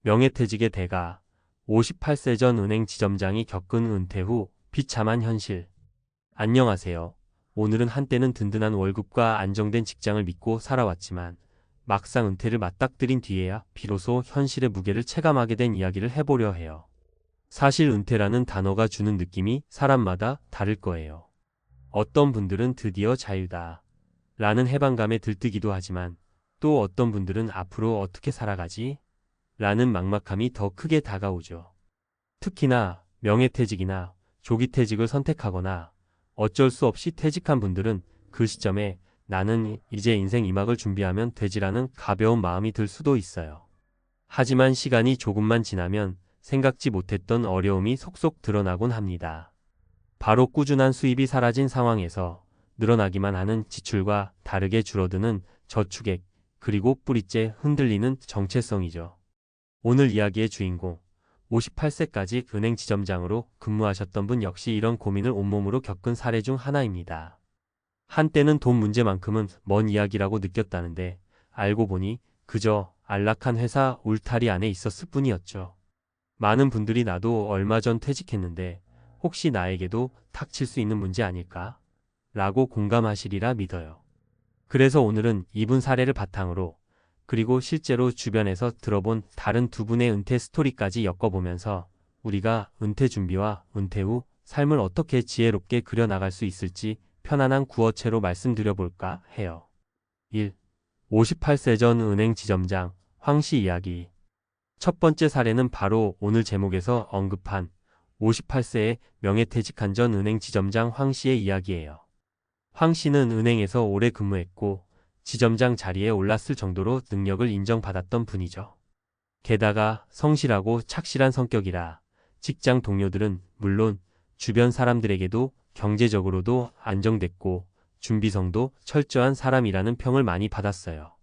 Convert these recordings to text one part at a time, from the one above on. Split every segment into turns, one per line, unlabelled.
명예퇴직의 대가, 58세 전 은행 지점장이 겪은 은퇴 후 비참한 현실. 안녕하세요. 오늘은 한때는 든든한 월급과 안정된 직장을 믿고 살아왔지만 막상 은퇴를 맞닥뜨린 뒤에야 비로소 현실의 무게를 체감하게 된 이야기를 해보려 해요. 사실 은퇴라는 단어가 주는 느낌이 사람마다 다를 거예요. 어떤 분들은 드디어 자유다 라는 해방감에 들뜨기도 하지만 또 어떤 분들은 앞으로 어떻게 살아가지? 라는 막막함이 더 크게 다가오죠. 특히나 명예퇴직이나 조기퇴직을 선택하거나 어쩔 수 없이 퇴직한 분들은 그 시점에 나는 이제 인생 이막을 준비하면 되지라는 가벼운 마음이 들 수도 있어요. 하지만 시간이 조금만 지나면 생각지 못했던 어려움이 속속 드러나곤 합니다. 바로 꾸준한 수입이 사라진 상황에서 늘어나기만 하는 지출과 다르게 줄어드는 저축액, 그리고 뿌리째 흔들리는 정체성이죠. 오늘 이야기의 주인공, 58세까지 은행 지점장으로 근무하셨던 분 역시 이런 고민을 온몸으로 겪은 사례 중 하나입니다. 한때는 돈 문제만큼은 먼 이야기라고 느꼈다는데 알고 보니 그저 안락한 회사 울타리 안에 있었을 뿐이었죠. 많은 분들이 나도 얼마 전 퇴직했는데 혹시 나에게도 닥칠 수 있는 문제 아닐까? 라고 공감하시리라 믿어요. 그래서 오늘은 이분 사례를 바탕으로 그리고 실제로 주변에서 들어본 다른 두 분의 은퇴 스토리까지 엮어보면서 우리가 은퇴 준비와 은퇴 후 삶을 어떻게 지혜롭게 그려나갈 수 있을지 편안한 구어체로 말씀드려볼까 해요. 1. 58세 전 은행 지점장 황씨 이야기. 첫 번째 사례는 바로 오늘 제목에서 언급한 58세의 명예퇴직한 전 은행 지점장 황씨의 이야기예요. 황씨는 은행에서 오래 근무했고 지점장 자리에 올랐을 정도로 능력을 인정받았던 분이죠. 게다가 성실하고 착실한 성격이라 직장 동료들은 물론 주변 사람들에게도 경제적으로도 안정됐고 준비성도 철저한 사람이라는 평을 많이 받았어요.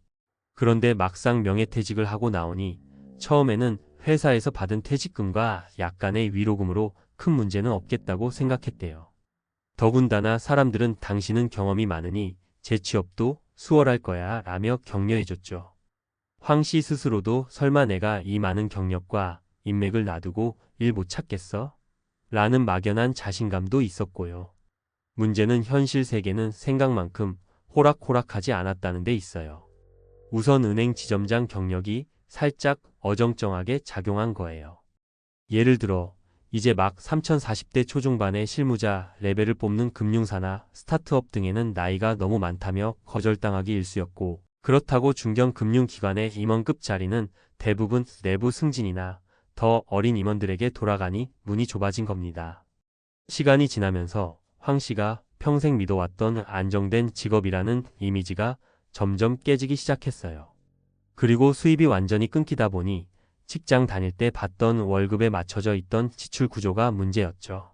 그런데 막상 명예퇴직을 하고 나오니 처음에는 회사에서 받은 퇴직금과 약간의 위로금으로 큰 문제는 없겠다고 생각했대요. 더군다나 사람들은 당신은 경험이 많으니 재취업도 수월할 거야 라며 격려해줬죠. 황 씨 스스로도 설마 내가 이 많은 경력과 인맥을 놔두고 일 못 찾겠어? 라는 막연한 자신감도 있었고요. 문제는 현실 세계는 생각만큼 호락호락하지 않았다는 데 있어요. 우선 은행 지점장 경력이 살짝 어정쩡하게 작용한 거예요. 예를 들어 이제 막 3040대 초중반의 실무자 레벨을 뽑는 금융사나 스타트업 등에는 나이가 너무 많다며 거절당하기 일쑤였고 그렇다고 중견 금융기관의 임원급 자리는 대부분 내부 승진이나 더 어린 임원들에게 돌아가니 문이 좁아진 겁니다. 시간이 지나면서 황 씨가 평생 믿어왔던 안정된 직업이라는 이미지가 점점 깨지기 시작했어요. 그리고 수입이 완전히 끊기다 보니 직장 다닐 때 받던 월급에 맞춰져 있던 지출 구조가 문제였죠.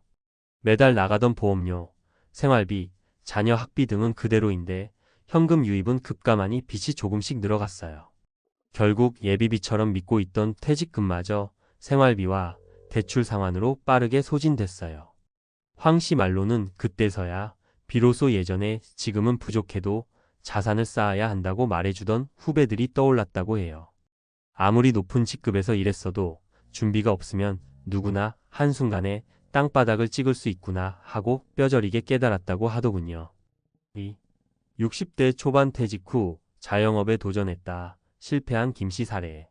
매달 나가던 보험료, 생활비, 자녀 학비 등은 그대로인데 현금 유입은 급감하니 빚이 조금씩 늘어갔어요. 결국 예비비처럼 믿고 있던 퇴직금마저 생활비와 대출 상환으로 빠르게 소진됐어요. 황 씨 말로는 그때서야 비로소 예전에 지금은 부족해도 자산을 쌓아야 한다고 말해주던 후배들이 떠올랐다고 해요. 아무리 높은 직급에서 일했어도 준비가 없으면 누구나 한순간에 땅바닥을 찍을 수 있구나 하고 뼈저리게 깨달았다고 하더군요. 2. 60대 초반 퇴직 후 자영업에 도전했다. 실패한 김씨 사례.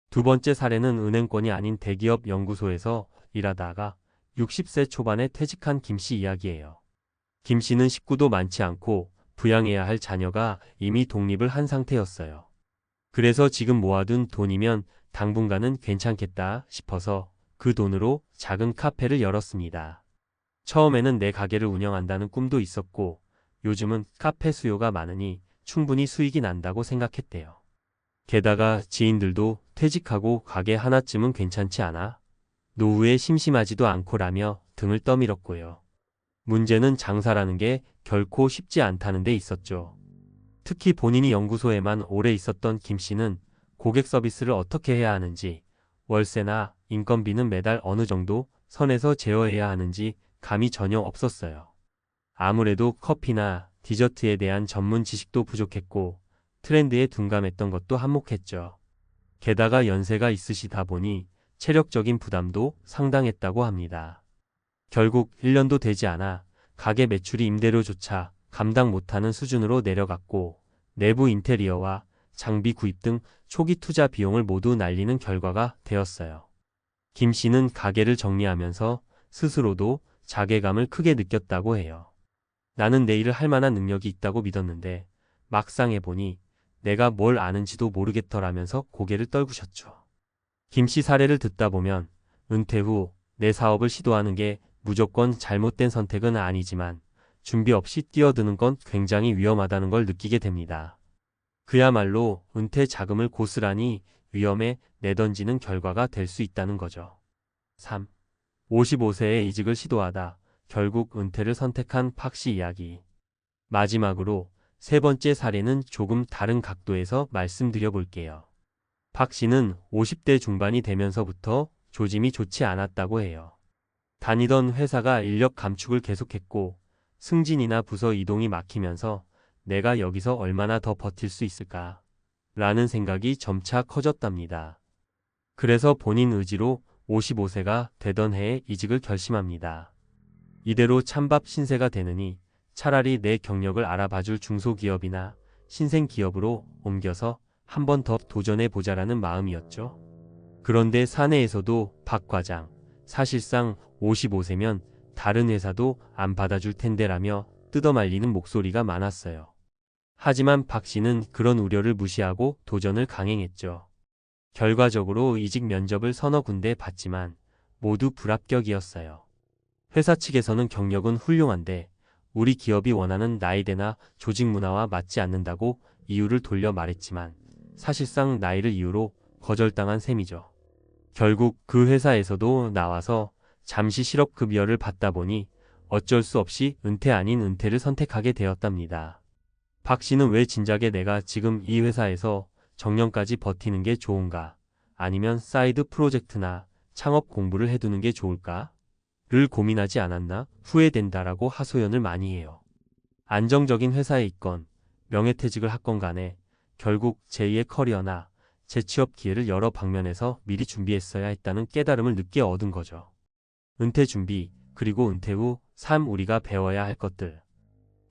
두 번째 사례는 은행권이 아닌 대기업 연구소에서 일하다가 60세 초반에 퇴직한 김씨 이야기예요. 김씨는 식구도 많지 않고 부양해야 할 자녀가 이미 독립을 한 상태였어요. 그래서 지금 모아둔 돈이면 당분간은 괜찮겠다 싶어서 그 돈으로 작은 카페를 열었습니다. 처음에는 내 가게를 운영한다는 꿈도 있었고 요즘은 카페 수요가 많으니 충분히 수익이 난다고 생각했대요. 게다가 지인들도 퇴직하고 가게 하나쯤은 괜찮지 않아? 노후에 심심하지도 않고라며 등을 떠밀었고요. 문제는 장사라는 게 결코 쉽지 않다는 데 있었죠. 특히 본인이 연구소에만 오래 있었던 김 씨는 고객 서비스를 어떻게 해야 하는지, 월세나 인건비는 매달 어느 정도 선에서 제어해야 하는지 감이 전혀 없었어요. 아무래도 커피나 디저트에 대한 전문 지식도 부족했고 트렌드에 둔감했던 것도 한몫했죠. 게다가 연세가 있으시다 보니 체력적인 부담도 상당했다고 합니다. 결국 1년도 되지 않아 가게 매출이 임대료조차 감당 못하는 수준으로 내려갔고 내부 인테리어와 장비 구입 등 초기 투자 비용을 모두 날리는 결과가 되었어요. 김 씨는 가게를 정리하면서 스스로도 자괴감을 크게 느꼈다고 해요. 나는 내 일을 할 만한 능력이 있다고 믿었는데 막상 해보니 내가 뭘 아는지도 모르겠더라면서 고개를 떨구셨죠. 김 씨 사례를 듣다 보면 은퇴 후 내 사업을 시도하는 게 무조건 잘못된 선택은 아니지만 준비 없이 뛰어드는 건 굉장히 위험하다는 걸 느끼게 됩니다. 그야말로 은퇴 자금을 고스란히 위험에 내던지는 결과가 될 수 있다는 거죠. 3. 55세에 이직을 시도하다 결국 은퇴를 선택한 박 씨 이야기. 마지막으로 세 번째 사례는 조금 다른 각도에서 말씀드려 볼게요. 박 씨는 50대 중반이 되면서부터 조짐이 좋지 않았다고 해요. 다니던 회사가 인력 감축을 계속했고 승진이나 부서 이동이 막히면서 내가 여기서 얼마나 더 버틸 수 있을까? 라는 생각이 점차 커졌답니다. 그래서 본인 의지로 55세가 되던 해에 이직을 결심합니다. 이대로 찬밥 신세가 되느니 차라리 내 경력을 알아봐줄 중소기업이나 신생기업으로 옮겨서 한 번 더 도전해보자라는 마음이었죠. 그런데 사내에서도 박 과장, 사실상 55세면 다른 회사도 안 받아줄 텐데라며 뜯어말리는 목소리가 많았어요. 하지만 박 씨는 그런 우려를 무시하고 도전을 강행했죠. 결과적으로 이직 면접을 서너 군데 봤지만 모두 불합격이었어요. 회사 측에서는 경력은 훌륭한데 우리 기업이 원하는 나이대나 조직 문화와 맞지 않는다고 이유를 돌려 말했지만 사실상 나이를 이유로 거절당한 셈이죠. 결국 그 회사에서도 나와서 잠시 실업급여를 받다 보니 어쩔 수 없이 은퇴 아닌 은퇴를 선택하게 되었답니다. 박 씨는 왜 진작에 내가 지금 이 회사에서 정년까지 버티는 게 좋은가? 아니면 사이드 프로젝트나 창업 공부를 해두는 게 좋을까? 를 고민하지 않았나? 후회된다라고 하소연을 많이 해요. 안정적인 회사에 있건 명예퇴직을 하건 간에 결국 제2의 커리어나 재취업 기회를 여러 방면에서 미리 준비했어야 했다는 깨달음을 늦게 얻은 거죠. 은퇴 준비, 그리고 은퇴 후 삶 우리가 배워야 할 것들.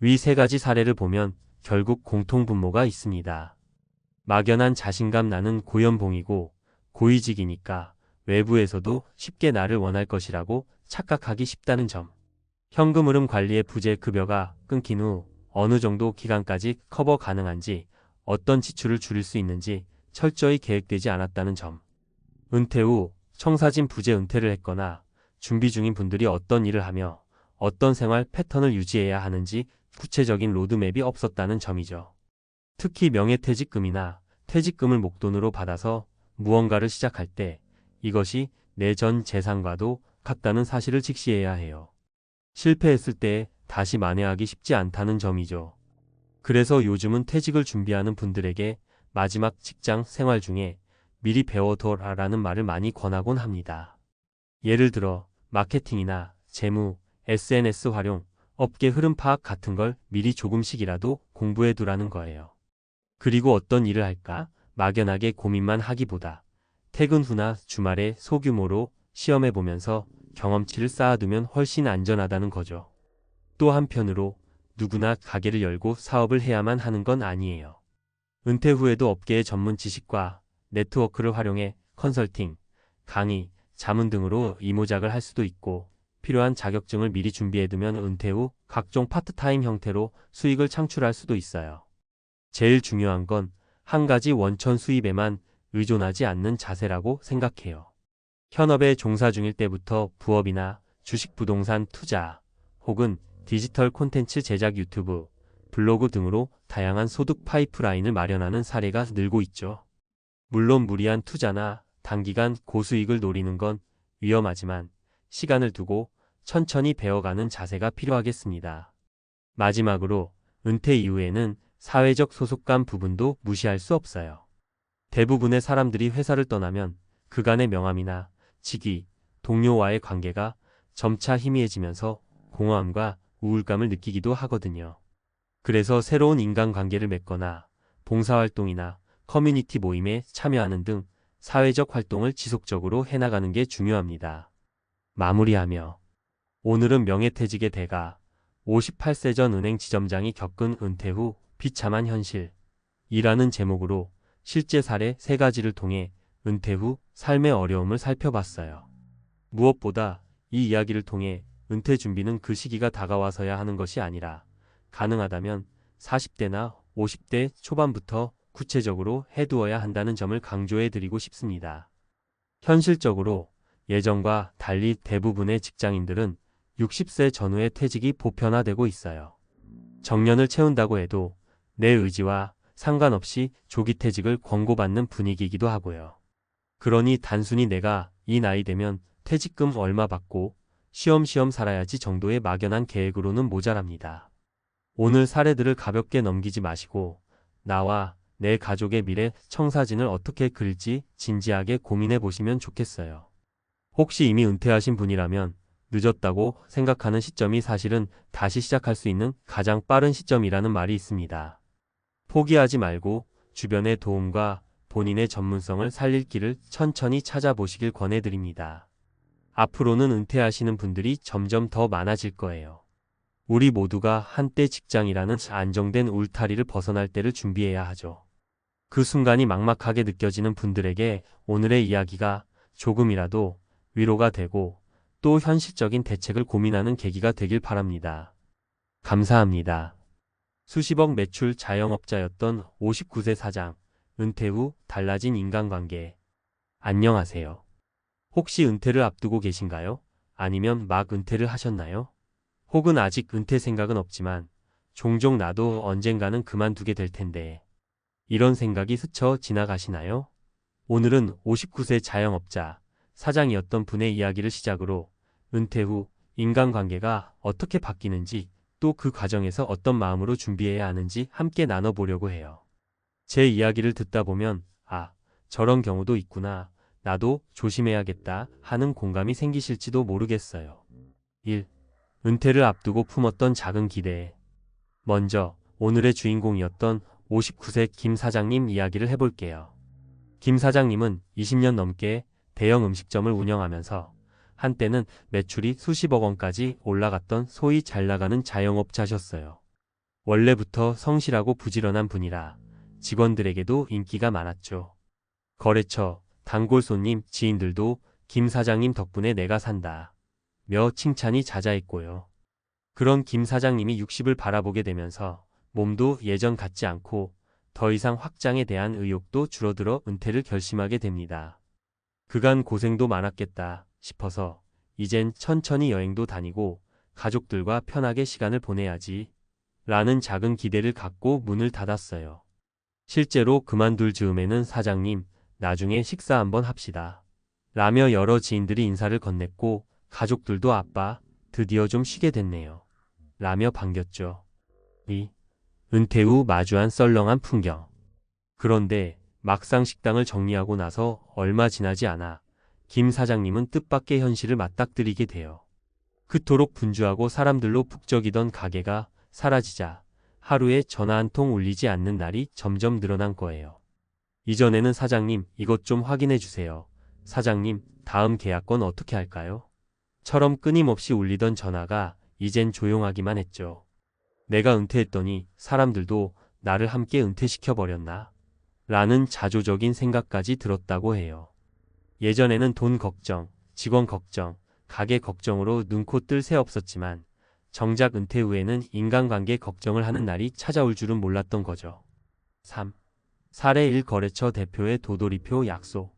위 세 가지 사례를 보면 결국 공통분모가 있습니다. 막연한 자신감 나는 고연봉이고 고위직이니까 외부에서도 쉽게 나를 원할 것이라고 착각하기 쉽다는 점. 현금 흐름 관리의 부재 급여가 끊긴 후 어느 정도 기간까지 커버 가능한지 어떤 지출을 줄일 수 있는지 철저히 계획되지 않았다는 점. 은퇴 후 청사진 부재 은퇴를 했거나 준비 중인 분들이 어떤 일을 하며 어떤 생활 패턴을 유지해야 하는지 구체적인 로드맵이 없었다는 점이죠. 특히 명예퇴직금이나 퇴직금을 목돈으로 받아서 무언가를 시작할 때 이것이 내 전 재산과도 같다는 사실을 직시해야 해요. 실패했을 때 다시 만회하기 쉽지 않다는 점이죠. 그래서 요즘은 퇴직을 준비하는 분들에게 마지막 직장 생활 중에 미리 배워둬라라는 말을 많이 권하곤 합니다. 예를 들어 마케팅이나 재무, SNS 활용, 업계 흐름 파악 같은 걸 미리 조금씩이라도 공부해두라는 거예요. 그리고 어떤 일을 할까 막연하게 고민만 하기보다 퇴근 후나 주말에 소규모로 시험해보면서 경험치를 쌓아두면 훨씬 안전하다는 거죠. 또 한편으로 누구나 가게를 열고 사업을 해야만 하는 건 아니에요. 은퇴 후에도 업계의 전문 지식과 네트워크를 활용해 컨설팅, 강의, 자문 등으로 이모작을 할 수도 있고 필요한 자격증을 미리 준비해두면 은퇴 후 각종 파트타임 형태로 수익을 창출할 수도 있어요. 제일 중요한 건 한 가지 원천 수입에만 의존하지 않는 자세라고 생각해요. 현업에 종사 중일 때부터 부업이나 주식 부동산 투자 혹은 디지털 콘텐츠 제작 유튜브, 블로그 등으로 다양한 소득 파이프라인을 마련하는 사례가 늘고 있죠. 물론 무리한 투자나 단기간 고수익을 노리는 건 위험하지만 시간을 두고 천천히 배워가는 자세가 필요하겠습니다. 마지막으로 은퇴 이후에는 사회적 소속감 부분도 무시할 수 없어요. 대부분의 사람들이 회사를 떠나면 그간의 명함이나 직위, 동료와의 관계가 점차 희미해지면서 공허함과 우울감을 느끼기도 하거든요. 그래서 새로운 인간관계를 맺거나 봉사활동이나 커뮤니티 모임에 참여하는 등 사회적 활동을 지속적으로 해나가는 게 중요합니다. 마무리하며 오늘은 명예퇴직의 대가 58세 전 은행 지점장이 겪은 은퇴 후 비참한 현실이라는 제목으로 실제 사례 3가지를 통해 은퇴 후 삶의 어려움을 살펴봤어요. 무엇보다 이 이야기를 통해 은퇴 준비는 그 시기가 다가와서야 하는 것이 아니라 가능하다면 40대나 50대 초반부터 구체적으로 해두어야 한다는 점을 강조해 드리고 싶습니다. 현실적으로 예전과 달리 대부분의 직장인들은 60세 전후의 퇴직이 보편화되고 있어요. 정년을 채운다고 해도 내 의지와 상관없이 조기 퇴직을 권고받는 분위기이기도 하고요. 그러니 단순히 내가 이 나이 되면 퇴직금 얼마 받고 쉬엄쉬엄 살아야지 정도의 막연한 계획으로는 모자랍니다. 오늘 사례들을 가볍게 넘기지 마시고 나와 내 가족의 미래 청사진을 어떻게 그릴지 진지하게 고민해 보시면 좋겠어요. 혹시 이미 은퇴하신 분이라면 늦었다고 생각하는 시점이 사실은 다시 시작할 수 있는 가장 빠른 시점이라는 말이 있습니다. 포기하지 말고 주변의 도움과 본인의 전문성을 살릴 길을 천천히 찾아보시길 권해드립니다. 앞으로는 은퇴하시는 분들이 점점 더 많아질 거예요. 우리 모두가 한때 직장이라는 안정된 울타리를 벗어날 때를 준비해야 하죠. 그 순간이 막막하게 느껴지는 분들에게 오늘의 이야기가 조금이라도 위로가 되고 또 현실적인 대책을 고민하는 계기가 되길 바랍니다. 감사합니다. 수십억 매출 자영업자였던 59세 사장, 은퇴 후 달라진 인간관계. 안녕하세요. 혹시 은퇴를 앞두고 계신가요? 아니면 막 은퇴를 하셨나요? 혹은 아직 은퇴 생각은 없지만 종종 나도 언젠가는 그만두게 될 텐데 이런 생각이 스쳐 지나가시나요? 오늘은 59세 자영업자, 사장이었던 분의 이야기를 시작으로 은퇴 후 인간관계가 어떻게 바뀌는지 또 그 과정에서 어떤 마음으로 준비해야 하는지 함께 나눠보려고 해요. 제 이야기를 듣다 보면 저런 경우도 있구나. 나도 조심해야겠다 하는 공감이 생기실지도 모르겠어요. 1. 은퇴를 앞두고 품었던 작은 기대. 먼저 오늘의 주인공이었던 59세 김 사장님 이야기를 해볼게요. 김 사장님은 20년 넘게 대형 음식점을 운영하면서 한때는 매출이 수십억 원까지 올라갔던 소위 잘 나가는 자영업자셨어요. 원래부터 성실하고 부지런한 분이라 직원들에게도 인기가 많았죠. 거래처, 단골 손님, 지인들도 김 사장님 덕분에 내가 산다 며 칭찬이 자자했고요. 그런 김 사장님이 60을 바라보게 되면서 몸도 예전 같지 않고 더 이상 확장에 대한 의욕도 줄어들어 은퇴를 결심하게 됩니다. 그간 고생도 많았겠다 싶어서 이젠 천천히 여행도 다니고 가족들과 편하게 시간을 보내야지 라는 작은 기대를 갖고 문을 닫았어요. 실제로 그만둘 즈음에는 사장님, 나중에 식사 한번 합시다 라며 여러 지인들이 인사를 건넸고 가족들도 아빠, 드디어 좀 쉬게 됐네요 라며 반겼죠. 은퇴 후 마주한 썰렁한 풍경. 그런데 막상 식당을 정리하고 나서 얼마 지나지 않아 김 사장님은 뜻밖의 현실을 맞닥뜨리게 돼요. 그토록 분주하고 사람들로 북적이던 가게가 사라지자 하루에 전화 한 통 울리지 않는 날이 점점 늘어난 거예요. 이전에는 사장님 이것 좀 확인해 주세요. 사장님 다음 계약건 어떻게 할까요? 처럼 끊임없이 울리던 전화가 이젠 조용하기만 했죠. 내가 은퇴했더니 사람들도 나를 함께 은퇴시켜버렸나? 라는 자조적인 생각까지 들었다고 해요. 예전에는 돈 걱정, 직원 걱정, 가게 걱정으로 눈코 뜰 새 없었지만 정작 은퇴 후에는 인간관계 걱정을 하는 날이 찾아올 줄은 몰랐던 거죠. 3. 사례 1 거래처 대표의 도돌이표 약속.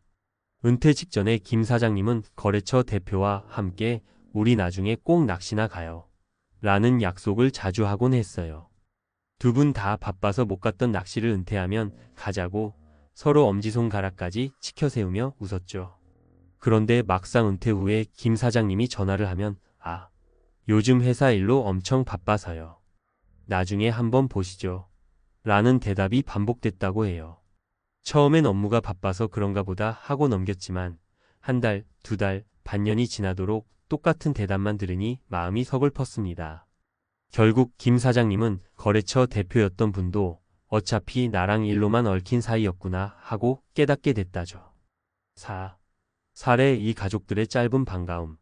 은퇴 직전에 김 사장님은 거래처 대표와 함께 우리 나중에 꼭 낚시나 가요 라는 약속을 자주 하곤 했어요. 두 분 다 바빠서 못 갔던 낚시를 은퇴하면 가자고 서로 엄지손가락까지 치켜세우며 웃었죠. 그런데 막상 은퇴 후에 김 사장님이 전화를 하면 요즘 회사 일로 엄청 바빠서요. 나중에 한번 보시죠. 라는 대답이 반복됐다고 해요. 처음엔 업무가 바빠서 그런가 보다 하고 넘겼지만 한 달, 두 달, 반년이 지나도록 똑같은 대답만 들으니 마음이 서글펐습니다. 결국 김 사장님은 거래처 대표였던 분도 어차피 나랑 일로만 얽힌 사이였구나 하고 깨닫게 됐다죠. 4. 사례 이 가족들의 짧은 반가움.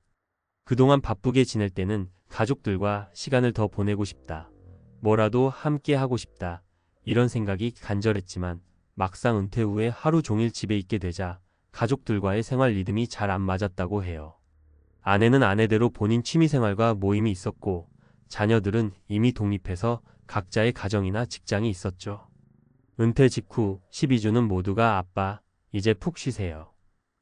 그동안 바쁘게 지낼 때는 가족들과 시간을 더 보내고 싶다. 뭐라도 함께 하고 싶다. 이런 생각이 간절했지만 막상 은퇴 후에 하루 종일 집에 있게 되자 가족들과의 생활 리듬이 잘 안 맞았다고 해요. 아내는 아내대로 본인 취미생활과 모임이 있었고 자녀들은 이미 독립해서 각자의 가정이나 직장이 있었죠. 은퇴 직후 12주는 모두가 아빠, 이제 푹 쉬세요.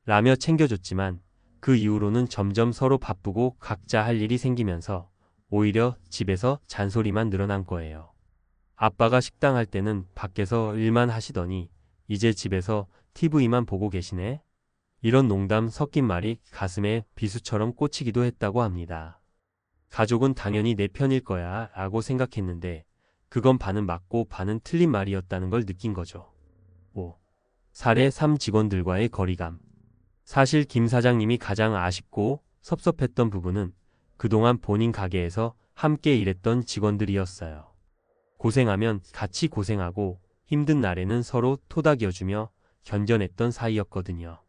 라며 챙겨줬지만 그 이후로는 점점 서로 바쁘고 각자 할 일이 생기면서 오히려 집에서 잔소리만 늘어난 거예요. 아빠가 식당 할 때는 밖에서 일만 하시더니 이제 집에서 TV만 보고 계시네? 이런 농담 섞인 말이 가슴에 비수처럼 꽂히기도 했다고 합니다. 가족은 당연히 내 편일 거야 라고 생각했는데 그건 반은 맞고 반은 틀린 말이었다는 걸 느낀 거죠. 5. 사례 3 직원들과의 거리감. 사실 김 사장님이 가장 아쉽고 섭섭했던 부분은 그동안 본인 가게에서 함께 일했던 직원들이었어요. 고생하면 같이 고생하고 힘든 날에는 서로 토닥여주며 견뎌냈던 사이였거든요.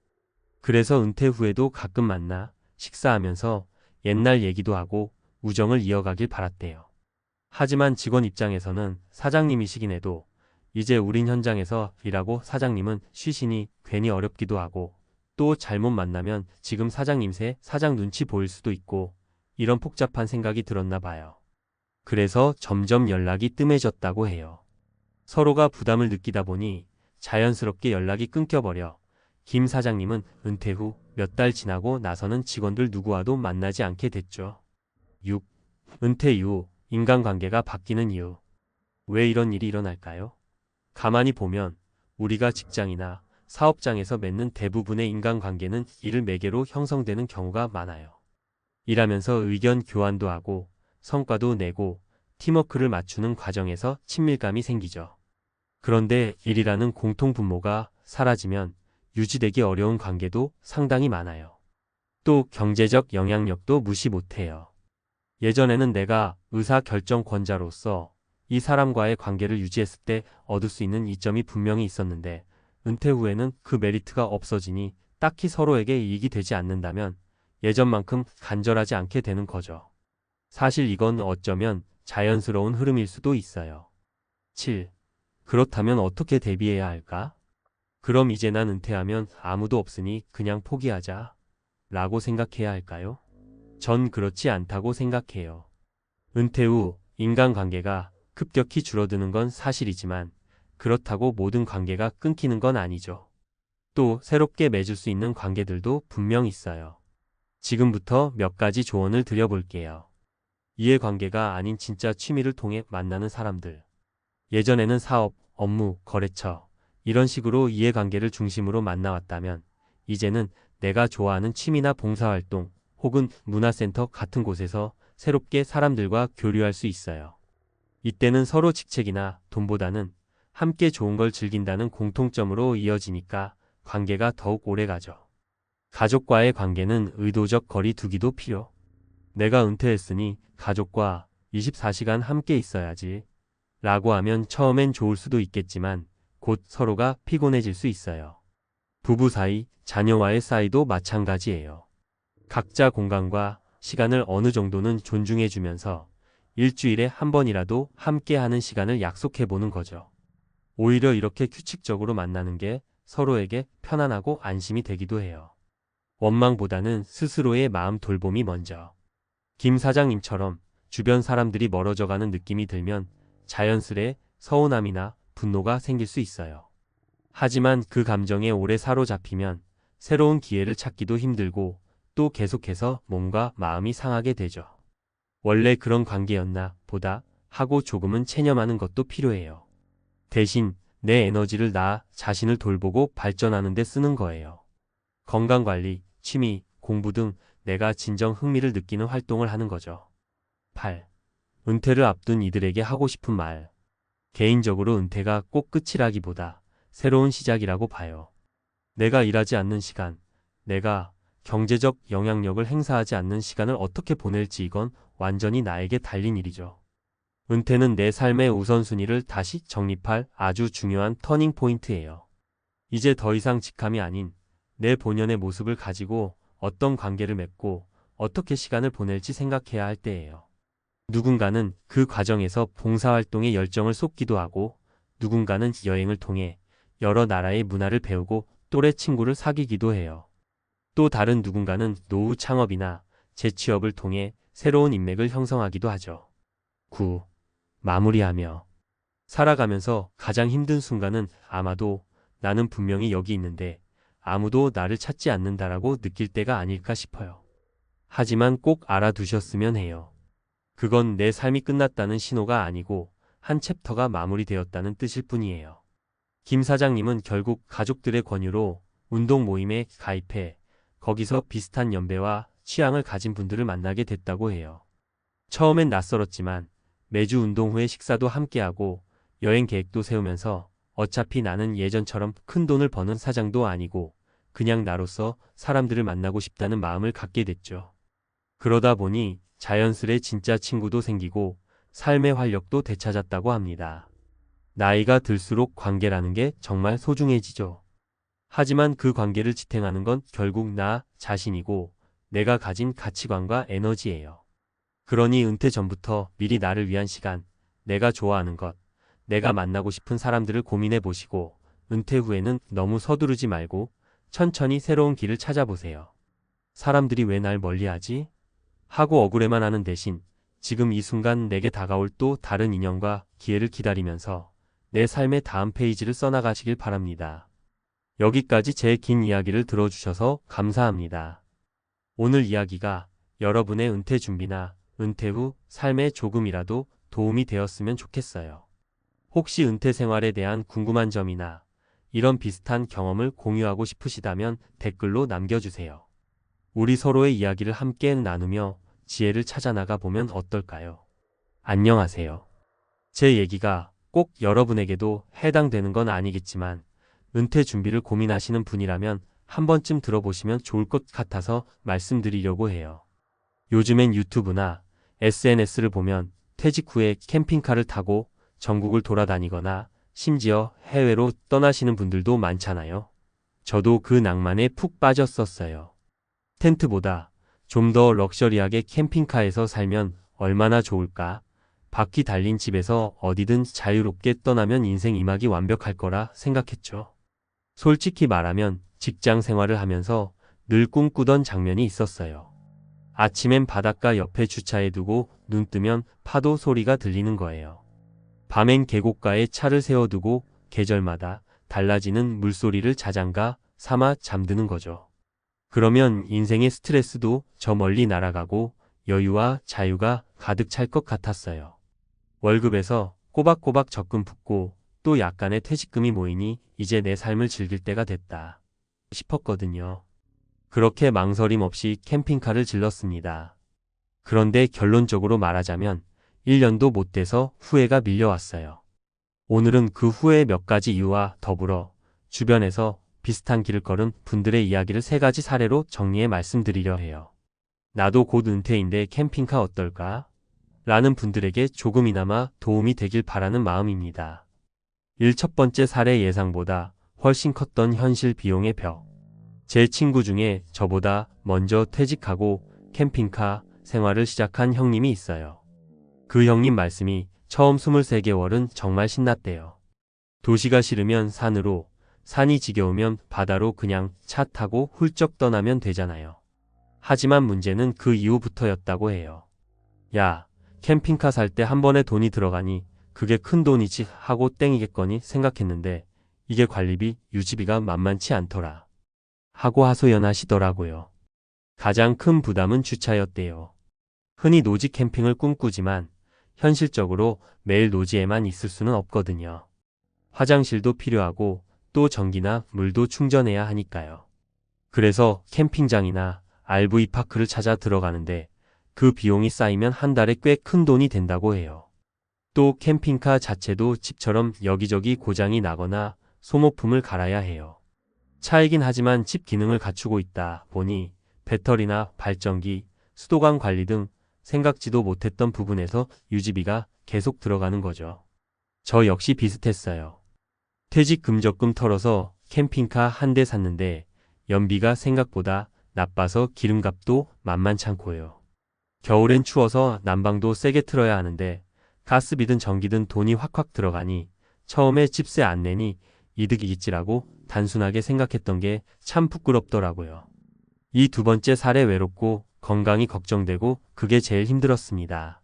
그래서 은퇴 후에도 가끔 만나 식사하면서 옛날 얘기도 하고 우정을 이어가길 바랐대요. 하지만 직원 입장에서는 사장님이시긴 해도 이제 우린 현장에서 일하고 사장님은 쉬시니 괜히 어렵기도 하고 또 잘못 만나면 지금 사장님 새 사장 눈치 보일 수도 있고 이런 복잡한 생각이 들었나 봐요. 그래서 점점 연락이 뜸해졌다고 해요. 서로가 부담을 느끼다 보니 자연스럽게 연락이 끊겨버려 김 사장님은 은퇴 후 몇 달 지나고 나서는 직원들 누구와도 만나지 않게 됐죠. 6. 은퇴 이후 인간관계가 바뀌는 이유. 왜 이런 일이 일어날까요? 가만히 보면 우리가 직장이나 사업장에서 맺는 대부분의 인간관계는 이를 매개로 형성되는 경우가 많아요. 일하면서 의견 교환도 하고 성과도 내고 팀워크를 맞추는 과정에서 친밀감이 생기죠. 그런데 일이라는 공통 분모가 사라지면 유지되기 어려운 관계도 상당히 많아요. 또 경제적 영향력도 무시 못해요. 예전에는 내가 의사결정권자로서 이 사람과의 관계를 유지했을 때 얻을 수 있는 이점이 분명히 있었는데 은퇴 후에는 그 메리트가 없어지니 딱히 서로에게 이익이 되지 않는다면 예전만큼 간절하지 않게 되는 거죠. 사실 이건 어쩌면 자연스러운 흐름일 수도 있어요. 7. 그렇다면 어떻게 대비해야 할까? 그럼 이제 난 은퇴하면 아무도 없으니 그냥 포기하자 라고 생각해야 할까요? 전 그렇지 않다고 생각해요. 은퇴 후 인간관계가 급격히 줄어드는 건 사실이지만 그렇다고 모든 관계가 끊기는 건 아니죠. 또 새롭게 맺을 수 있는 관계들도 분명 있어요. 지금부터 몇 가지 조언을 드려볼게요. 이해관계가 아닌 진짜 취미를 통해 만나는 사람들. 예전에는 사업, 업무, 거래처 이런 식으로 이해관계를 중심으로 만나왔다면 이제는 내가 좋아하는 취미나 봉사활동 혹은 문화센터 같은 곳에서 새롭게 사람들과 교류할 수 있어요. 이때는 서로 직책이나 돈보다는 함께 좋은 걸 즐긴다는 공통점으로 이어지니까 관계가 더욱 오래가죠. 가족과의 관계는 의도적 거리 두기도 필요. 내가 은퇴했으니 가족과 24시간 함께 있어야지 라고 하면 처음엔 좋을 수도 있겠지만 곧 서로가 피곤해질 수 있어요. 부부 사이, 자녀와의 사이도 마찬가지예요. 각자 공간과 시간을 어느 정도는 존중해주면서 일주일에 한 번이라도 함께하는 시간을 약속해보는 거죠. 오히려 이렇게 규칙적으로 만나는 게 서로에게 편안하고 안심이 되기도 해요. 원망보다는 스스로의 마음 돌봄이 먼저. 김 사장님처럼 주변 사람들이 멀어져가는 느낌이 들면 자연스레 서운함이나 분노가 생길 수 있어요. 하지만 그 감정에 오래 사로잡히면 새로운 기회를 찾기도 힘들고 또 계속해서 몸과 마음이 상하게 되죠. 원래 그런 관계였나 보다 하고 조금은 체념하는 것도 필요해요. 대신 내 에너지를 나 자신을 돌보고 발전하는 데 쓰는 거예요. 건강관리, 취미, 공부 등 내가 진정 흥미를 느끼는 활동을 하는 거죠. 8. 은퇴를 앞둔 이들에게 하고 싶은 말. 개인적으로 은퇴가 꼭 끝이라기보다 새로운 시작이라고 봐요. 내가 일하지 않는 시간, 내가 경제적 영향력을 행사하지 않는 시간을 어떻게 보낼지 이건 완전히 나에게 달린 일이죠. 은퇴는 내 삶의 우선순위를 다시 정립할 아주 중요한 터닝 포인트예요. 이제 더 이상 직함이 아닌 내 본연의 모습을 가지고 어떤 관계를 맺고 어떻게 시간을 보낼지 생각해야 할 때예요. 누군가는 그 과정에서 봉사활동에 열정을 쏟기도 하고 누군가는 여행을 통해 여러 나라의 문화를 배우고 또래 친구를 사귀기도 해요. 또 다른 누군가는 노후 창업이나 재취업을 통해 새로운 인맥을 형성하기도 하죠. 9. 마무리하며 살아가면서 가장 힘든 순간은 아마도 나는 분명히 여기 있는데 아무도 나를 찾지 않는다라고 느낄 때가 아닐까 싶어요. 하지만 꼭 알아두셨으면 해요. 그건 내 삶이 끝났다는 신호가 아니고 한 챕터가 마무리되었다는 뜻일 뿐이에요. 김 사장님은 결국 가족들의 권유로 운동 모임에 가입해 거기서 비슷한 연배와 취향을 가진 분들을 만나게 됐다고 해요. 처음엔 낯설었지만 매주 운동 후에 식사도 함께하고 여행 계획도 세우면서 어차피 나는 예전처럼 큰 돈을 버는 사장도 아니고 그냥 나로서 사람들을 만나고 싶다는 마음을 갖게 됐죠. 그러다 보니 자연스레 진짜 친구도 생기고 삶의 활력도 되찾았다고 합니다. 나이가 들수록 관계라는 게 정말 소중해지죠. 하지만 그 관계를 지탱하는 건 결국 나 자신이고 내가 가진 가치관과 에너지예요. 그러니 은퇴 전부터 미리 나를 위한 시간, 내가 좋아하는 것, 내가 만나고 싶은 사람들을 고민해 보시고 은퇴 후에는 너무 서두르지 말고 천천히 새로운 길을 찾아보세요. 사람들이 왜 날 멀리하지? 하고 억울해만 하는 대신 지금 이 순간 내게 다가올 또 다른 인연과 기회를 기다리면서 내 삶의 다음 페이지를 써나가시길 바랍니다. 여기까지 제 긴 이야기를 들어주셔서 감사합니다. 오늘 이야기가 여러분의 은퇴 준비나 은퇴 후 삶에 조금이라도 도움이 되었으면 좋겠어요. 혹시 은퇴 생활에 대한 궁금한 점이나 이런 비슷한 경험을 공유하고 싶으시다면 댓글로 남겨주세요. 우리 서로의 이야기를 함께 나누며 지혜를 찾아나가 보면 어떨까요? 안녕하세요. 제 얘기가 꼭 여러분에게도 해당되는 건 아니겠지만 은퇴 준비를 고민하시는 분이라면 한 번쯤 들어보시면 좋을 것 같아서 말씀드리려고 해요. 요즘엔 유튜브나 SNS를 보면 퇴직 후에 캠핑카를 타고 전국을 돌아다니거나 심지어 해외로 떠나시는 분들도 많잖아요. 저도 그 낭만에 푹 빠졌었어요. 텐트보다 좀 더 럭셔리하게 캠핑카에서 살면 얼마나 좋을까? 바퀴 달린 집에서 어디든 자유롭게 떠나면 인생 2막이 완벽할 거라 생각했죠. 솔직히 말하면 직장 생활을 하면서 늘 꿈꾸던 장면이 있었어요. 아침엔 바닷가 옆에 주차해두고 눈 뜨면 파도 소리가 들리는 거예요. 밤엔 계곡가에 차를 세워두고 계절마다 달라지는 물소리를 자장가 삼아 잠드는 거죠. 그러면 인생의 스트레스도 저 멀리 날아가고 여유와 자유가 가득 찰 것 같았어요. 월급에서 꼬박꼬박 적금 붙고 또 약간의 퇴직금이 모이니 이제 내 삶을 즐길 때가 됐다 싶었거든요. 그렇게 망설임 없이 캠핑카를 질렀습니다. 그런데 결론적으로 말하자면 1년도 못 돼서 후회가 밀려왔어요. 오늘은 그 후회의 몇 가지 이유와 더불어 주변에서 비슷한 길을 걸은 분들의 이야기를 3가지 사례로 정리해 말씀드리려 해요. 나도 곧 은퇴인데 캠핑카 어떨까? 라는 분들에게 조금이나마 도움이 되길 바라는 마음입니다. 첫 번째 사례 예상보다 훨씬 컸던 현실 비용의 벽. 제 친구 중에 저보다 먼저 퇴직하고 캠핑카 생활을 시작한 형님이 있어요. 그 형님 말씀이 처음 23개월은 정말 신났대요. 도시가 싫으면 산으로, 산이 지겨우면 바다로 그냥 차 타고 훌쩍 떠나면 되잖아요. 하지만 문제는 그 이후부터였다고 해요. 야, 캠핑카 살 때 한 번에 돈이 들어가니 그게 큰 돈이지 하고 땡이겠거니 생각했는데 이게 관리비, 유지비가 만만치 않더라. 하고 하소연하시더라고요. 가장 큰 부담은 주차였대요. 흔히 노지 캠핑을 꿈꾸지만 현실적으로 매일 노지에만 있을 수는 없거든요. 화장실도 필요하고 또 전기나 물도 충전해야 하니까요. 그래서 캠핑장이나 RV파크를 찾아 들어가는데 그 비용이 쌓이면 한 달에 꽤 큰 돈이 된다고 해요. 또 캠핑카 자체도 집처럼 여기저기 고장이 나거나 소모품을 갈아야 해요. 차이긴 하지만 집 기능을 갖추고 있다 보니 배터리나 발전기, 수도관 관리 등 생각지도 못했던 부분에서 유지비가 계속 들어가는 거죠. 저 역시 비슷했어요. 퇴직 금적금 털어서 캠핑카 한 대 샀는데 연비가 생각보다 나빠서 기름값도 만만찮고요. 겨울엔 추워서 난방도 세게 틀어야 하는데 가스비든 전기든 돈이 확확 들어가니 처음에 집세 안 내니 이득이겠지라고 단순하게 생각했던 게 참 부끄럽더라고요. 이 두 번째 사례 외롭고 건강이 걱정되고 그게 제일 힘들었습니다.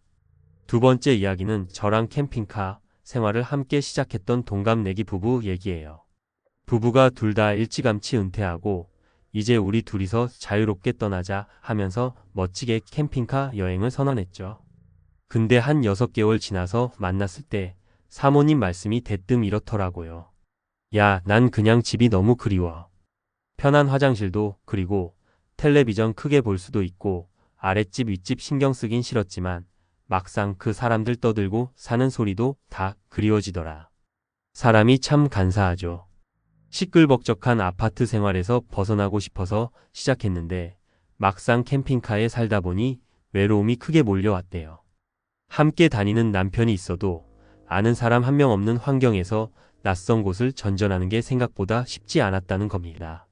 두 번째 이야기는 저랑 캠핑카 생활을 함께 시작했던 동갑내기 부부 얘기예요. 부부가 둘 다 일찌감치 은퇴하고 이제 우리 둘이서 자유롭게 떠나자 하면서 멋지게 캠핑카 여행을 선언했죠. 근데 한 6개월 지나서 만났을 때 사모님 말씀이 대뜸 이렇더라고요. 야, 난 그냥 집이 너무 그리워. 편한 화장실도 그리고 텔레비전 크게 볼 수도 있고 아랫집 윗집 신경 쓰긴 싫었지만 막상 그 사람들 떠들고 사는 소리도 다 그리워지더라. 사람이 참 간사하죠. 시끌벅적한 아파트 생활에서 벗어나고 싶어서 시작했는데 막상 캠핑카에 살다 보니 외로움이 크게 몰려왔대요. 함께 다니는 남편이 있어도 아는 사람 한 명 없는 환경에서 낯선 곳을 전전하는 게 생각보다 쉽지 않았다는 겁니다.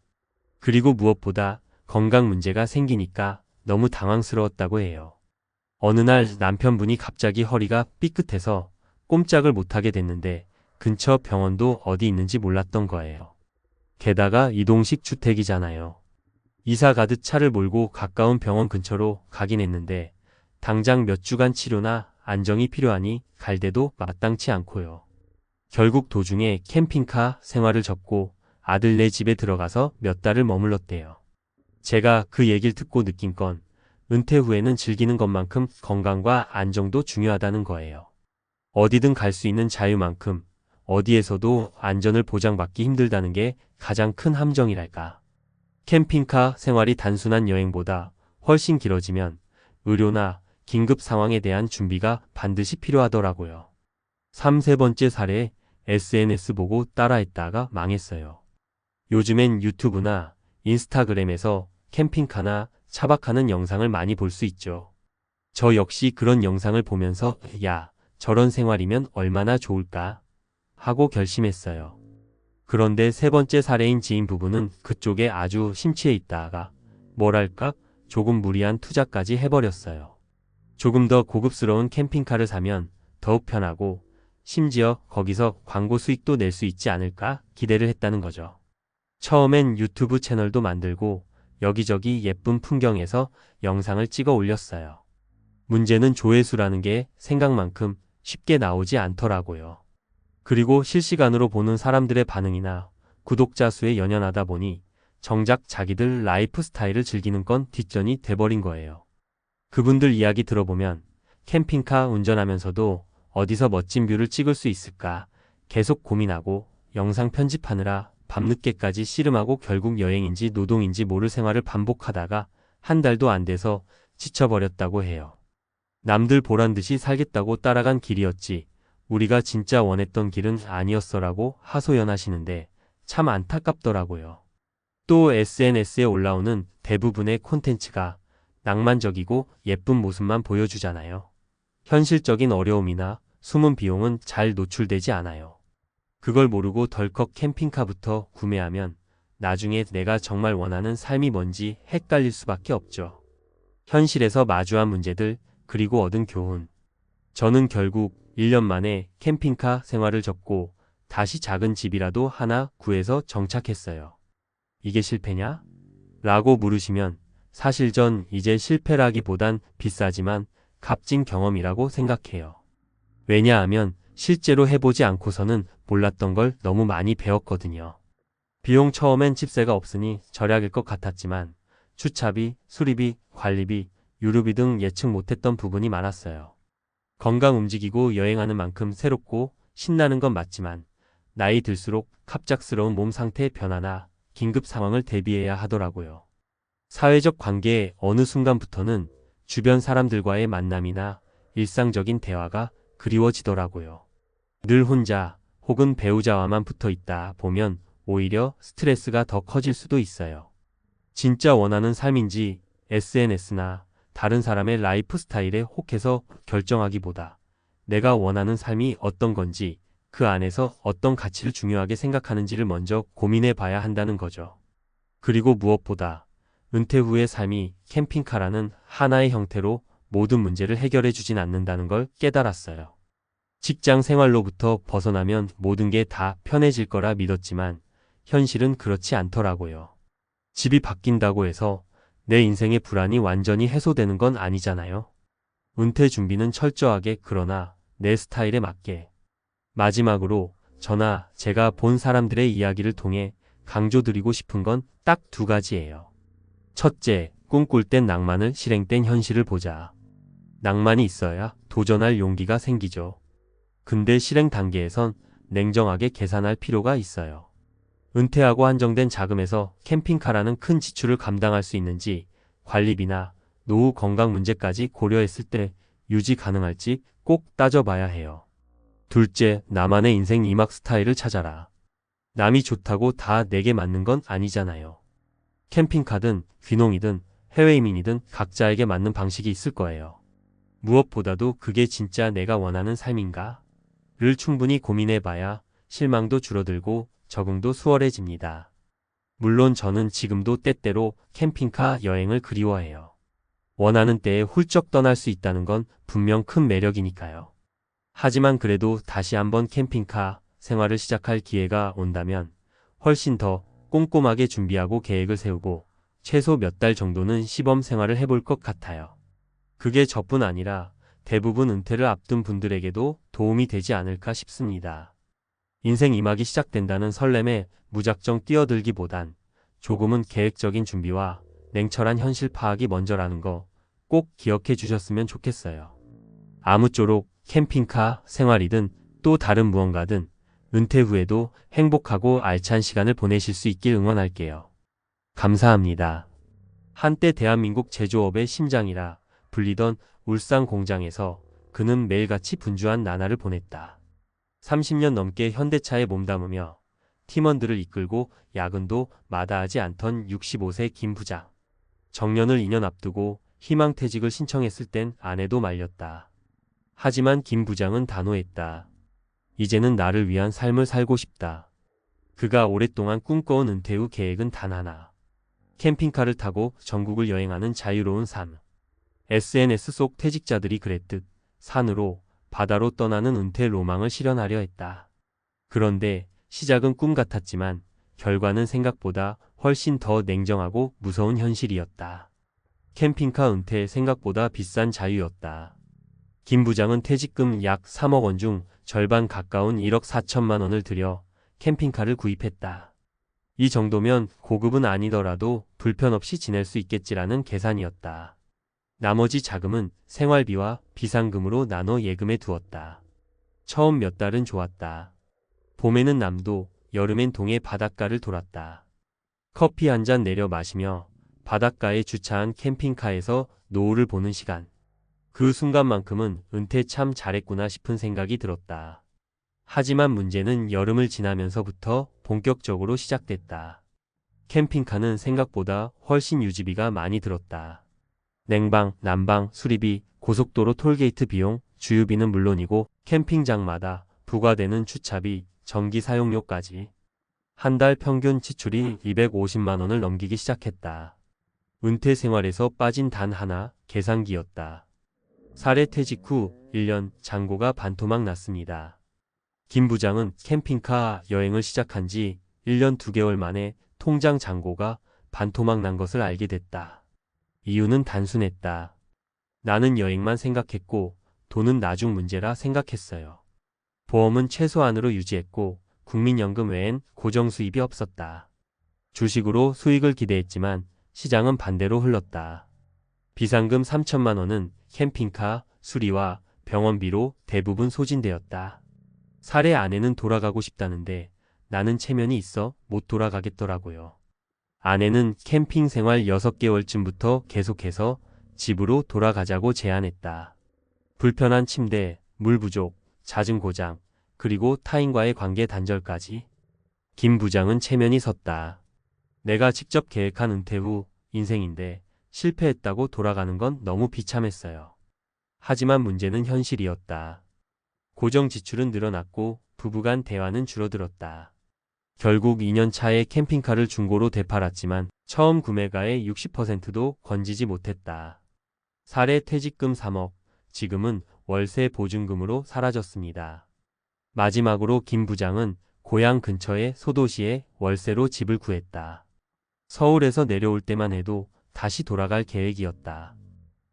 그리고 무엇보다 건강 문제가 생기니까 너무 당황스러웠다고 해요. 어느 날 남편분이 갑자기 허리가 삐끗해서 꼼짝을 못하게 됐는데 근처 병원도 어디 있는지 몰랐던 거예요. 게다가 이동식 주택이잖아요. 이사 가듯 차를 몰고 가까운 병원 근처로 가긴 했는데 당장 몇 주간 치료나 안정이 필요하니 갈 데도 마땅치 않고요. 결국 도중에 캠핑카 생활을 접고 아들네 집에 들어가서 몇 달을 머물렀대요. 제가 그 얘기를 듣고 느낀 건 은퇴 후에는 즐기는 것만큼 건강과 안정도 중요하다는 거예요. 어디든 갈 수 있는 자유만큼 어디에서도 안전을 보장받기 힘들다는 게 가장 큰 함정이랄까. 캠핑카 생활이 단순한 여행보다 훨씬 길어지면 의료나 긴급 상황에 대한 준비가 반드시 필요하더라고요. 3, 번째 사례, SNS 보고 따라했다가 망했어요. 요즘엔 유튜브나 인스타그램에서 캠핑카나 차박하는 영상을 많이 볼 수 있죠. 저 역시 그런 영상을 보면서 야, 저런 생활이면 얼마나 좋을까 하고 결심했어요. 그런데 세 번째 사례인 지인 부부는 그쪽에 아주 심취해 있다가 뭐랄까 조금 무리한 투자까지 해버렸어요. 조금 더 고급스러운 캠핑카를 사면 더욱 편하고 심지어 거기서 광고 수익도 낼 수 있지 않을까 기대를 했다는 거죠. 처음엔 유튜브 채널도 만들고 여기저기 예쁜 풍경에서 영상을 찍어 올렸어요. 문제는 조회수라는 게 생각만큼 쉽게 나오지 않더라고요. 그리고 실시간으로 보는 사람들의 반응이나 구독자 수에 연연하다 보니 정작 자기들 라이프 스타일을 즐기는 건 뒷전이 돼버린 거예요. 그분들 이야기 들어보면 캠핑카 운전하면서도 어디서 멋진 뷰를 찍을 수 있을까 계속 고민하고 영상 편집하느라 밤늦게까지 씨름하고 결국 여행인지 노동인지 모를 생활을 반복하다가 한 달도 안 돼서 지쳐버렸다고 해요. 남들 보란 듯이 살겠다고 따라간 길이었지 우리가 진짜 원했던 길은 아니었어라고 하소연하시는데 참 안타깝더라고요. 또 SNS에 올라오는 대부분의 콘텐츠가 낭만적이고 예쁜 모습만 보여주잖아요. 현실적인 어려움이나 숨은 비용은 잘 노출되지 않아요. 그걸 모르고 덜컥 캠핑카부터 구매하면 나중에 내가 정말 원하는 삶이 뭔지 헷갈릴 수밖에 없죠. 현실에서 마주한 문제들 그리고 얻은 교훈. 저는 결국 1년 만에 캠핑카 생활을 접고 다시 작은 집이라도 하나 구해서 정착했어요. 이게 실패냐? 라고 물으시면 사실 전 이제 실패라기보단 비싸지만 값진 경험이라고 생각해요. 왜냐하면 실제로 해보지 않고서는 몰랐던 걸 너무 많이 배웠거든요. 비용 처음엔 집세가 없으니 절약일 것 같았지만 주차비, 수리비, 관리비, 유류비 등 예측 못했던 부분이 많았어요. 건강 움직이고 여행하는 만큼 새롭고 신나는 건 맞지만 나이 들수록 갑작스러운 몸 상태 변화나 긴급 상황을 대비해야 하더라고요. 사회적 관계의 어느 순간부터는 주변 사람들과의 만남이나 일상적인 대화가 그리워지더라고요. 늘 혼자 혹은 배우자와만 붙어 있다 보면 오히려 스트레스가 더 커질 수도 있어요. 진짜 원하는 삶인지 SNS나 다른 사람의 라이프 스타일에 혹해서 결정하기보다 내가 원하는 삶이 어떤 건지 그 안에서 어떤 가치를 중요하게 생각하는지를 먼저 고민해 봐야 한다는 거죠. 그리고 무엇보다 은퇴 후의 삶이 캠핑카라는 하나의 형태로 모든 문제를 해결해 주진 않는다는 걸 깨달았어요. 직장 생활로부터 벗어나면 모든 게 다 편해질 거라 믿었지만 현실은 그렇지 않더라고요. 집이 바뀐다고 해서 내 인생의 불안이 완전히 해소되는 건 아니잖아요. 은퇴 준비는 철저하게 그러나 내 스타일에 맞게. 마지막으로 저나 제가 본 사람들의 이야기를 통해 강조드리고 싶은 건 딱 두 가지예요. 첫째, 꿈꿀 땐 낭만을, 실행 땐 현실을 보자. 낭만이 있어야 도전할 용기가 생기죠. 근데 실행 단계에선 냉정하게 계산할 필요가 있어요. 은퇴하고 한정된 자금에서 캠핑카라는 큰 지출을 감당할 수 있는지, 관리비나 노후 건강 문제까지 고려했을 때 유지 가능할지 꼭 따져봐야 해요. 둘째, 나만의 인생 이막 스타일을 찾아라. 남이 좋다고 다 내게 맞는 건 아니잖아요. 캠핑카든 귀농이든 해외이민이든 각자에게 맞는 방식이 있을 거예요. 무엇보다도 그게 진짜 내가 원하는 삶인가? 를 충분히 고민해봐야 실망도 줄어들고 적응도 수월해집니다. 물론 저는 지금도 때때로 캠핑카 여행을 그리워해요. 원하는 때에 훌쩍 떠날 수 있다는 건 분명 큰 매력이니까요. 하지만 그래도 다시 한번 캠핑카 생활을 시작할 기회가 온다면 훨씬 더 꼼꼼하게 준비하고 계획을 세우고 최소 몇 달 정도는 시범 생활을 해볼 것 같아요. 그게 저뿐 아니라 대부분 은퇴를 앞둔 분들에게도 도움이 되지 않을까 싶습니다. 인생 이막이 시작된다는 설렘에 무작정 뛰어들기보단 조금은 계획적인 준비와 냉철한 현실 파악이 먼저라는 거 꼭 기억해 주셨으면 좋겠어요. 아무쪼록 캠핑카 생활이든 또 다른 무언가든 은퇴 후에도 행복하고 알찬 시간을 보내실 수 있길 응원할게요. 감사합니다. 한때 대한민국 제조업의 심장이라 불리던 울산 공장에서 그는 매일같이 분주한 나날을 보냈다. 30년 넘게 현대차에 몸담으며 팀원들을 이끌고 야근도 마다하지 않던 65세 김 부장. 정년을 2년 앞두고 희망퇴직을 신청했을 땐 아내도 말렸다. 하지만 김 부장은 단호했다. 이제는 나를 위한 삶을 살고 싶다. 그가 오랫동안 꿈꿔온 은퇴 후 계획은 단 하나. 캠핑카를 타고 전국을 여행하는 자유로운 삶. SNS 속 퇴직자들이 그랬듯 산으로 바다로 떠나는 은퇴 로망을 실현하려 했다. 그런데 시작은 꿈 같았지만 결과는 생각보다 훨씬 더 냉정하고 무서운 현실이었다. 캠핑카 은퇴 생각보다 비싼 자유였다. 김 부장은 퇴직금 약 3억 원 중 절반 가까운 1억 4천만 원을 들여 캠핑카를 구입했다. 이 정도면 고급은 아니더라도 불편 없이 지낼 수 있겠지라는 계산이었다. 나머지 자금은 생활비와 비상금으로 나눠 예금해 두었다. 처음 몇 달은 좋았다. 봄에는 남도, 여름엔 동해 바닷가를 돌았다. 커피 한 잔 내려 마시며 바닷가에 주차한 캠핑카에서 노을을 보는 시간. 그 순간만큼은 은퇴 참 잘했구나 싶은 생각이 들었다. 하지만 문제는 여름을 지나면서부터 본격적으로 시작됐다. 캠핑카는 생각보다 훨씬 유지비가 많이 들었다. 냉방, 난방, 수리비, 고속도로 톨게이트 비용, 주유비는 물론이고 캠핑장마다 부과되는 주차비, 전기 사용료까지 한 달 평균 지출이 250만 원을 넘기기 시작했다. 은퇴 생활에서 빠진 단 하나, 계산기였다. 사례 퇴직 후 1년 잔고가 반토막 났습니다. 김 부장은 캠핑카 여행을 시작한 지 1년 2개월 만에 통장 잔고가 반토막 난 것을 알게 됐다. 이유는 단순했다. 나는 여행만 생각했고 돈은 나중 문제라 생각했어요. 보험은 최소한으로 유지했고 국민연금 외엔 고정 수입이 없었다. 주식으로 수익을 기대했지만 시장은 반대로 흘렀다. 비상금 3천만 원은 캠핑카, 수리와 병원비로 대부분 소진되었다. 사례 아내는 돌아가고 싶다는데 나는 체면이 있어 못 돌아가겠더라고요. 아내는 캠핑 생활 6개월쯤부터 계속해서 집으로 돌아가자고 제안했다. 불편한 침대, 물 부족, 잦은 고장, 그리고 타인과의 관계 단절까지. 김 부장은 체면이 섰다. 내가 직접 계획한 은퇴 후 인생인데 실패했다고 돌아가는 건 너무 비참했어요. 하지만 문제는 현실이었다. 고정 지출은 늘어났고 부부 간 대화는 줄어들었다. 결국 2년 차에 캠핑카를 중고로 되팔았지만 처음 구매가의 60%도 건지지 못했다. 사례 퇴직금 3억, 지금은 월세 보증금으로 사라졌습니다. 마지막으로 김 부장은 고향 근처의 소도시에 월세로 집을 구했다. 서울에서 내려올 때만 해도 다시 돌아갈 계획이었다.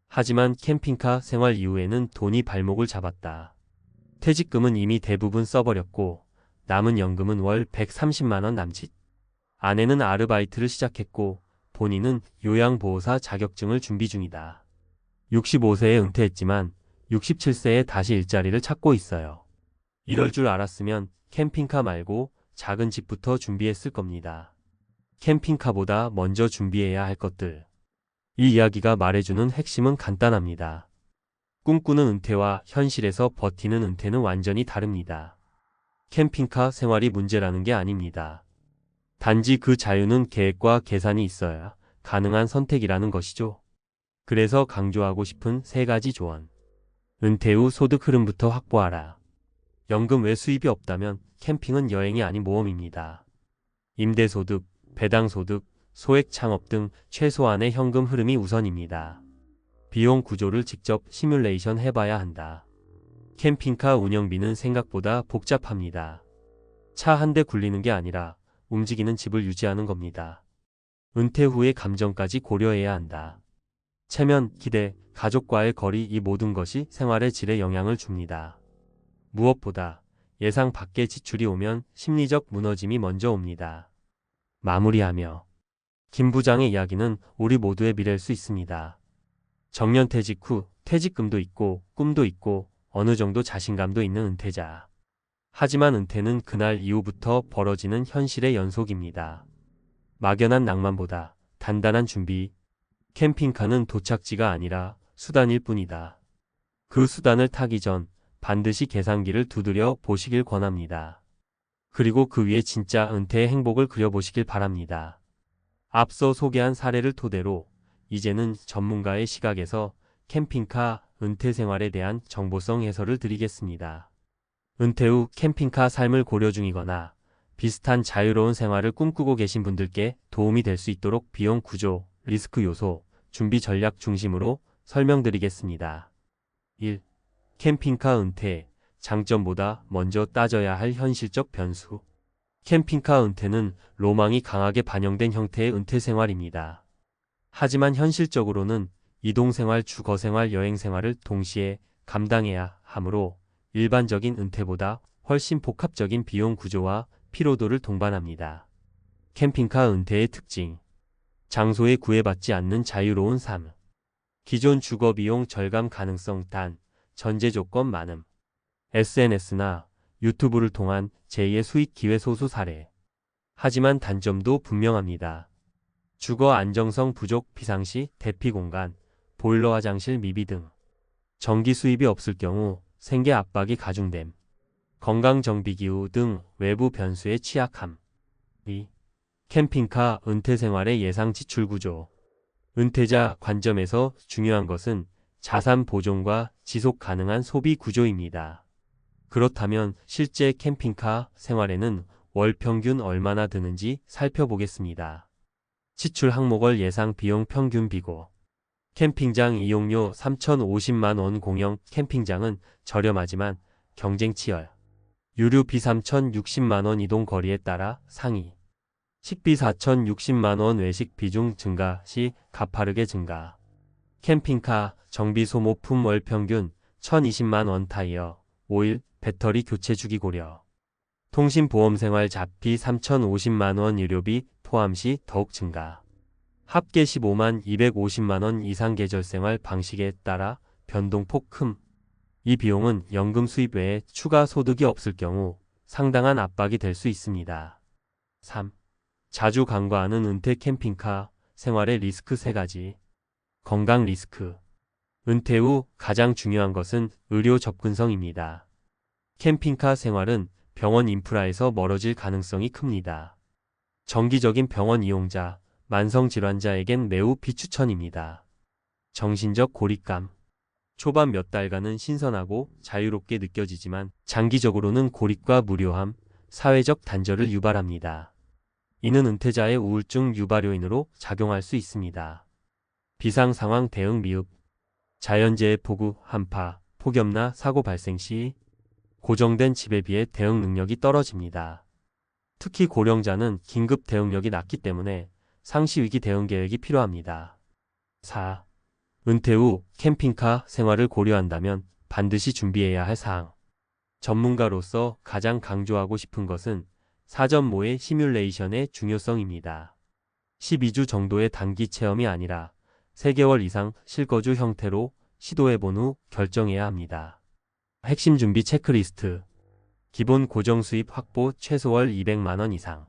하지만 캠핑카 생활 이후에는 돈이 발목을 잡았다. 퇴직금은 이미 대부분 써버렸고 남은 연금은 월 130만 원 남짓. 아내는 아르바이트를 시작했고 본인은 요양보호사 자격증을 준비 중이다. 65세에 은퇴했지만 67세에 다시 일자리를 찾고 있어요. 이럴 줄 알았으면 캠핑카 말고 작은 집부터 준비했을 겁니다. 캠핑카보다 먼저 준비해야 할 것들. 이 이야기가 말해주는 핵심은 간단합니다. 꿈꾸는 은퇴와 현실에서 버티는 은퇴는 완전히 다릅니다. 캠핑카 생활이 문제라는 게 아닙니다. 단지 그 자유는 계획과 계산이 있어야 가능한 선택이라는 것이죠. 그래서 강조하고 싶은 3가지 조언. 은퇴 후 소득 흐름부터 확보하라. 연금 외 수입이 없다면 캠핑은 여행이 아닌 모험입니다. 임대소득, 배당소득, 소액 창업 등 최소한의 현금 흐름이 우선입니다. 비용 구조를 직접 시뮬레이션 해봐야 한다. 캠핑카 운영비는 생각보다 복잡합니다. 차 한 대 굴리는 게 아니라 움직이는 집을 유지하는 겁니다. 은퇴 후의 감정까지 고려해야 한다. 체면, 기대, 가족과의 거리 이 모든 것이 생활의 질에 영향을 줍니다. 무엇보다 예상 밖의 지출이 오면 심리적 무너짐이 먼저 옵니다. 마무리하며 김 부장의 이야기는 우리 모두의 미래일 수 있습니다. 정년퇴직 후 퇴직금도 있고 꿈도 있고 어느 정도 자신감도 있는 은퇴자. 하지만 은퇴는 그날 이후부터 벌어지는 현실의 연속입니다. 막연한 낭만보다 단단한 준비. 캠핑카는 도착지가 아니라 수단일 뿐이다. 그 수단을 타기 전 반드시 계산기를 두드려 보시길 권합니다. 그리고 그 위에 진짜 은퇴의 행복을 그려보시길 바랍니다. 앞서 소개한 사례를 토대로 이제는 전문가의 시각에서 캠핑카 은퇴 생활에 대한 정보성 해설을 드리겠습니다. 은퇴 후 캠핑카 삶을 고려 중이거나 비슷한 자유로운 생활을 꿈꾸고 계신 분들께 도움이 될 수 있도록 비용 구조, 리스크 요소, 준비 전략 중심으로 설명드리겠습니다. 1. 캠핑카 은퇴, 장점보다 먼저 따져야 할 현실적 변수. 캠핑카 은퇴는 로망이 강하게 반영된 형태의 은퇴 생활입니다. 하지만 현실적으로는 이동생활, 주거생활, 여행생활을 동시에 감당해야 하므로 일반적인 은퇴보다 훨씬 복합적인 비용 구조와 피로도를 동반합니다. 캠핑카 은퇴의 특징. 장소에 구애받지 않는 자유로운 삶. 기존 주거비용 절감 가능성 단, 전제 조건 많음. SNS나 유튜브를 통한 제2의 수익 기회 소수 사례. 하지만 단점도 분명합니다. 주거 안정성 부족, 비상시, 대피 공간, 보일러 화장실 미비 등. 전기 수입이 없을 경우 생계 압박이 가중됨. 건강 정비기후 등 외부 변수에 취약함. 2. 캠핑카 은퇴 생활의 예상 지출 구조. 은퇴자 관점에서 중요한 것은 자산 보존과 지속 가능한 소비 구조입니다. 그렇다면 실제 캠핑카 생활에는 월 평균 얼마나 드는지 살펴보겠습니다. 지출 항목월 예상 비용 평균 비고. 캠핑장 이용료 3,050만 원. 공영 캠핑장은 저렴하지만 경쟁 치열. 유류비 3,060만 원. 이동 거리에 따라 상위. 식비 4,060만 원. 외식 비중 증가 시 가파르게 증가. 캠핑카 정비 소모품 월 평균 1,020만 원. 타이어, 오일, 배터리 교체 주기 고려. 통신보험 생활 잡비 3,050만 원. 유료비 포함 시 더욱 증가. 합계 15만 250만 원 이상 계절생활 방식에 따라 변동폭 큼. 이 비용은 연금 수입 외에 추가 소득이 없을 경우 상당한 압박이 될 수 있습니다. 3. 자주 간과하는 은퇴 캠핑카 생활의 리스크 3가지. 건강 리스크. 은퇴 후 가장 중요한 것은 의료 접근성입니다. 캠핑카 생활은 병원 인프라에서 멀어질 가능성이 큽니다. 정기적인 병원 이용자, 만성질환자에겐 매우 비추천입니다. 정신적 고립감. 초반 몇 달간은 신선하고 자유롭게 느껴지지만 장기적으로는 고립과 무료함, 사회적 단절을 유발합니다. 이는 은퇴자의 우울증 유발요인으로 작용할 수 있습니다. 비상상황 대응 미흡, 자연재해 폭우, 한파, 폭염나 사고 발생 시 고정된 집에 비해 대응 능력이 떨어집니다. 특히 고령자는 긴급 대응력이 낮기 때문에 상시 위기 대응 계획이 필요합니다. 4. 은퇴 후 캠핑카 생활을 고려한다면 반드시 준비해야 할 사항. 전문가로서 가장 강조하고 싶은 것은 사전 모의 시뮬레이션의 중요성입니다. 12주 정도의 단기 체험이 아니라 3개월 이상 실거주 형태로 시도해본 후 결정해야 합니다. 핵심 준비 체크리스트. 기본 고정 수입 확보 최소월 200만 원 이상.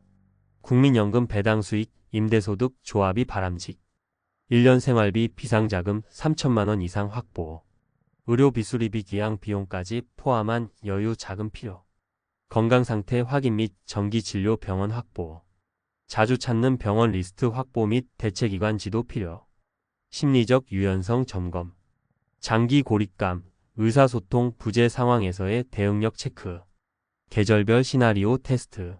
국민연금 배당 수익, 임대소득, 조합이 바람직. 1년 생활비 비상자금 3천만 원 이상 확보. 의료 비수리비 기양 비용까지 포함한 여유 자금 필요. 건강상태 확인 및 정기진료 병원 확보. 자주 찾는 병원 리스트 확보 및 대체기관 지도 필요. 심리적 유연성 점검. 장기 고립감, 의사소통 부재 상황에서의 대응력 체크. 계절별 시나리오 테스트.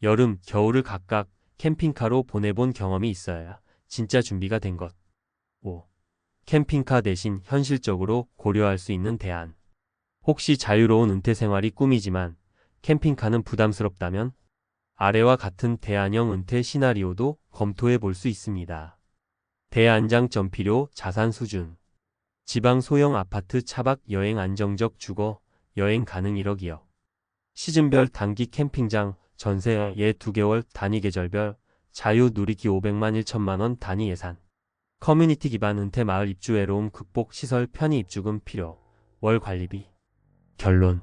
여름, 겨울을 각각 캠핑카로 보내본 경험이 있어야 진짜 준비가 된 것. 5. 캠핑카 대신 현실적으로 고려할 수 있는 대안. 혹시 자유로운 은퇴 생활이 꿈이지만 캠핑카는 부담스럽다면 아래와 같은 대안형 은퇴 시나리오도 검토해 볼 수 있습니다. 대안장점 필요 자산 수준. 지방 소형 아파트 차박 여행 안정적 주거 여행 가능 1억이요. 시즌별 단기 캠핑장 전세 예 2개월 단위 계절별 자유 누리기 500만 1천만 원 단위 예산. 커뮤니티 기반 은퇴 마을 입주 외로움 극복 시설 편의 입주금 필요. 월 관리비. 결론.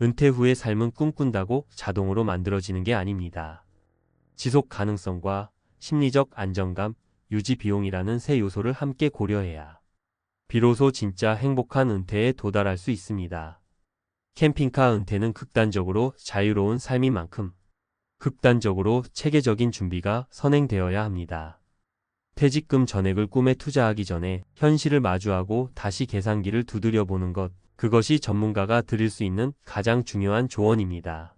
은퇴 후의 삶은 꿈꾼다고 자동으로 만들어지는 게 아닙니다. 지속 가능성과 심리적 안정감, 유지 비용이라는 세 요소를 함께 고려해야 비로소 진짜 행복한 은퇴에 도달할 수 있습니다. 캠핑카 은퇴는 극단적으로 자유로운 삶인 만큼 극단적으로 체계적인 준비가 선행되어야 합니다. 퇴직금 전액을 꿈에 투자하기 전에 현실을 마주하고 다시 계산기를 두드려 보는 것, 그것이 전문가가 드릴 수 있는 가장 중요한 조언입니다.